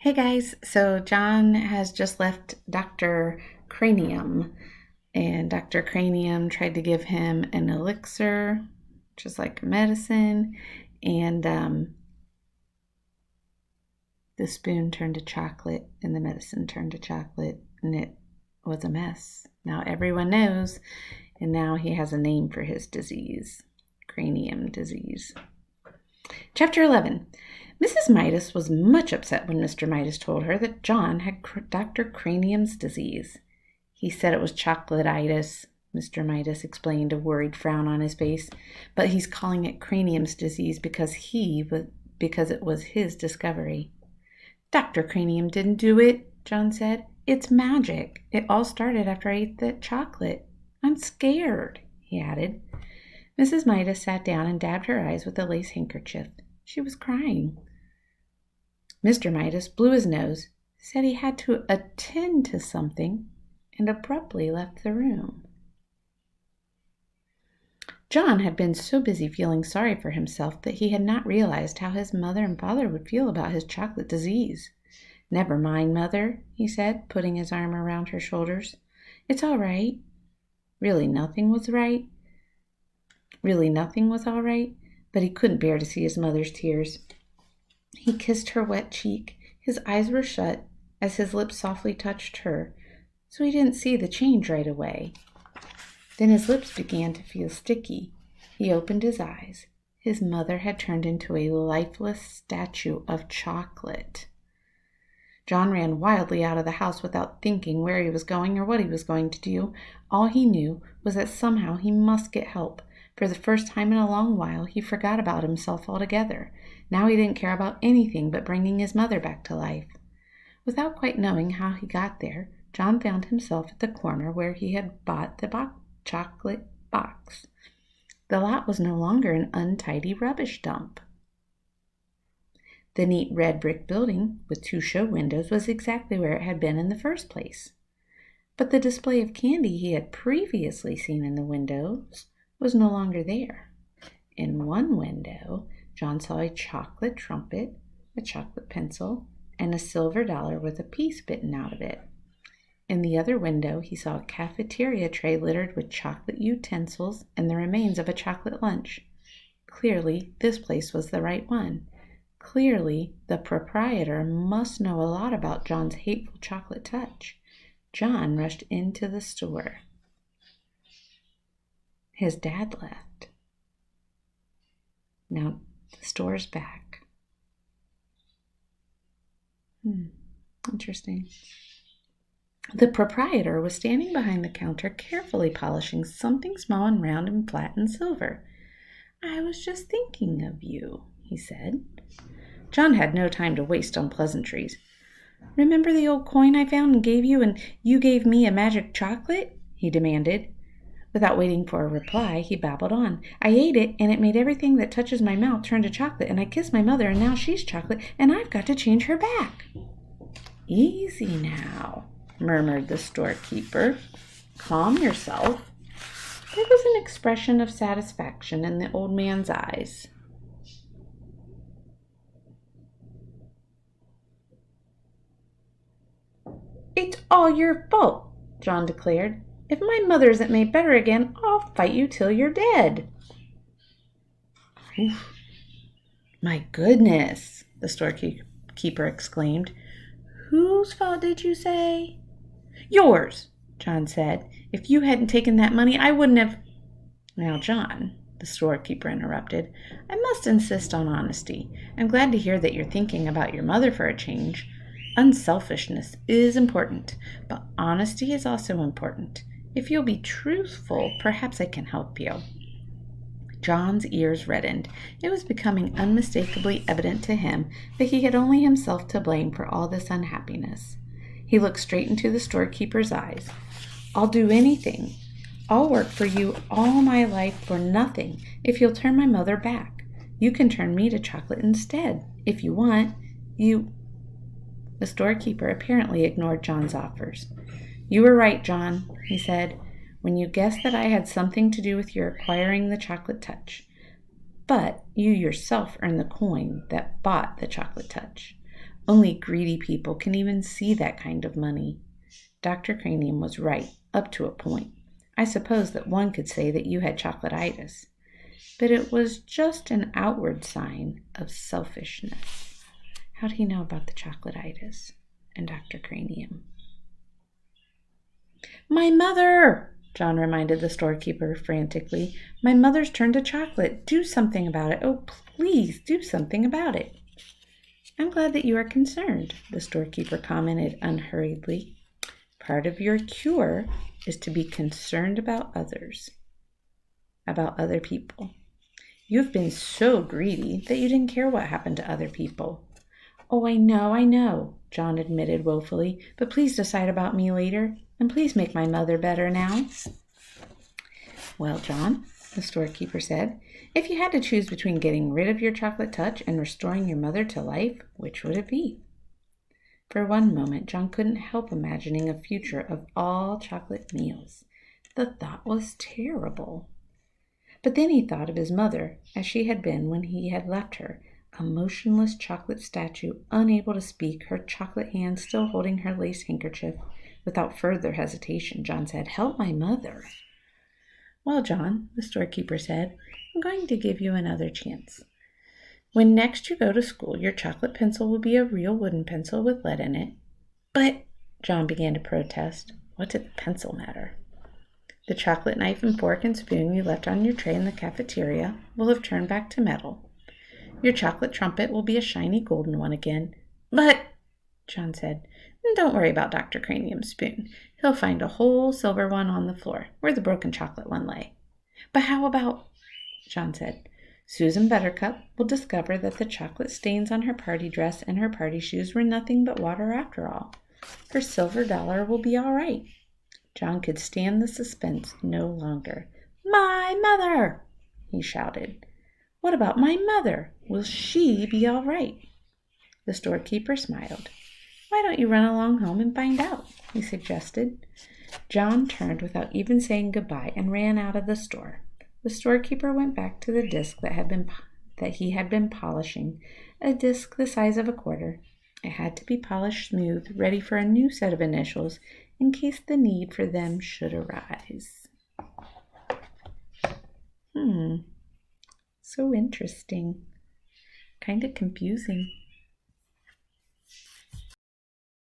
Hey guys, so John has just left Dr. Cranium, and Dr. Cranium tried to give him an elixir, just like medicine, and the spoon turned to chocolate, and the medicine turned to chocolate, and it was a mess. Now everyone knows, and now he has a name for his disease, cranium disease. Chapter 11. Mrs. Midas was much upset when Mr. Midas told her that John had Dr. Cranium's disease. He said it was chocolatitis, Mr. Midas explained, a worried frown on his face, but he's calling it Cranium's disease because it was his discovery. Dr. Cranium didn't do it, John said. It's magic. It all started after I ate that chocolate. I'm scared, he added. Mrs. Midas sat down and dabbed her eyes with a lace handkerchief. She was crying. Mr. Midas blew his nose, said he had to attend to something, and abruptly left the room. John had been so busy feeling sorry for himself that he had not realized how his mother and father would feel about his chocolate disease. "Never mind, Mother," he said, putting his arm around her shoulders. "It's all right." Really nothing was all right, but he couldn't bear to see his mother's tears. He kissed her wet cheek. His eyes were shut as his lips softly touched her, so he didn't see the change right away. Then his lips began to feel sticky. He opened his eyes. His mother had turned into a lifeless statue of chocolate. John ran wildly out of the house without thinking where he was going or what he was going to do. All he knew was that somehow he must get help. For the first time in a long while, he forgot about himself altogether. Now he didn't care about anything but bringing his mother back to life. Without quite knowing how he got there, John found himself at the corner where he had bought the chocolate box. The lot was no longer an untidy rubbish dump. The neat red brick building with 2 show windows was exactly where it had been in the first place. But the display of candy he had previously seen in the windows was no longer there. In one window, John saw a chocolate trumpet, a chocolate pencil, and a silver dollar with a piece bitten out of it. In the other window, he saw a cafeteria tray littered with chocolate utensils and the remains of a chocolate lunch. Clearly, this place was the right one. Clearly, the proprietor must know a lot about John's hateful chocolate touch. John rushed into the store. His dad left. Now the store's back. Interesting. The proprietor was standing behind the counter, carefully polishing something small and round and flat and silver. "I was just thinking of you," he said. John had no time to waste on pleasantries. "Remember the old coin I found and gave you, and you gave me a magic chocolate?" he demanded. Without waiting for a reply, he babbled on. "I ate it, and it made everything that touches my mouth turn to chocolate, and I kissed my mother, and now she's chocolate, and I've got to change her back." "Easy now," murmured the storekeeper. "Calm yourself." There was an expression of satisfaction in the old man's eyes. "It's all your fault," John declared. "If my mother isn't made better again, I'll fight you till you're dead." "Oof. My goodness," the storekeeper exclaimed. "Whose fault did you say?" "Yours," John said. "If you hadn't taken that money, I wouldn't have—" "Now, John," the storekeeper interrupted, "I must insist on honesty. I'm glad to hear that you're thinking about your mother for a change. Unselfishness is important, but honesty is also important. If you'll be truthful, perhaps I can help you." John's ears reddened. It was becoming unmistakably evident to him that he had only himself to blame for all this unhappiness. He looked straight into the storekeeper's eyes. "I'll do anything. I'll work for you all my life for nothing if you'll turn my mother back. You can turn me to chocolate instead, if you want. The storekeeper apparently ignored John's offers. "You were right, John," he said, "when you guessed that I had something to do with your acquiring the chocolate touch. But you yourself earned the coin that bought the chocolate touch. Only greedy people can even see that kind of money. Dr. Cranium was right, up to a point. I suppose that one could say that you had chocolatitis, but it was just an outward sign of selfishness. How do you know about the chocolatitis? And Dr. Cranium. My mother! John reminded the storekeeper frantically. My mother's turned to chocolate. Do something about it. Oh, please do something about it. I'm glad that you are concerned, the storekeeper commented unhurriedly. Part of your cure is to be concerned about others, about other people. You've been so greedy that you didn't care what happened to other people. Oh, I know, John admitted woefully, but please decide about me later, and please make my mother better now. Well, John, the storekeeper said, if you had to choose between getting rid of your chocolate touch and restoring your mother to life, which would it be? For one moment, John couldn't help imagining a future of all chocolate meals. The thought was terrible. But then he thought of his mother, as she had been when he had left her, a motionless chocolate statue, unable to speak, her chocolate hand still holding her lace handkerchief. Without further hesitation, John said, "Help my mother." Well, John, the storekeeper said, I'm going to give you another chance. When next you go to school, your chocolate pencil will be a real wooden pencil with lead in it. But, John began to protest. What did the pencil matter? The chocolate knife and fork and spoon you left on your tray in the cafeteria will have turned back to metal. Your chocolate trumpet will be a shiny golden one again. But, John said, don't worry about Dr. Cranium's spoon. He'll find a whole silver one on the floor, where the broken chocolate one lay. But how about, John said, Susan Buttercup will discover that the chocolate stains on her party dress and her party shoes were nothing but water after all. Her silver dollar will be all right. John could stand the suspense no longer. My mother! He shouted. What about my mother? Will she be all right? The storekeeper smiled. Why don't you run along home and find out? He suggested. John turned without even saying goodbye and ran out of the store. The storekeeper went back to the disc that he had been polishing, a disc the size of a quarter. It had to be polished smooth, ready for a new set of initials in case the need for them should arise. So interesting. Kind of confusing.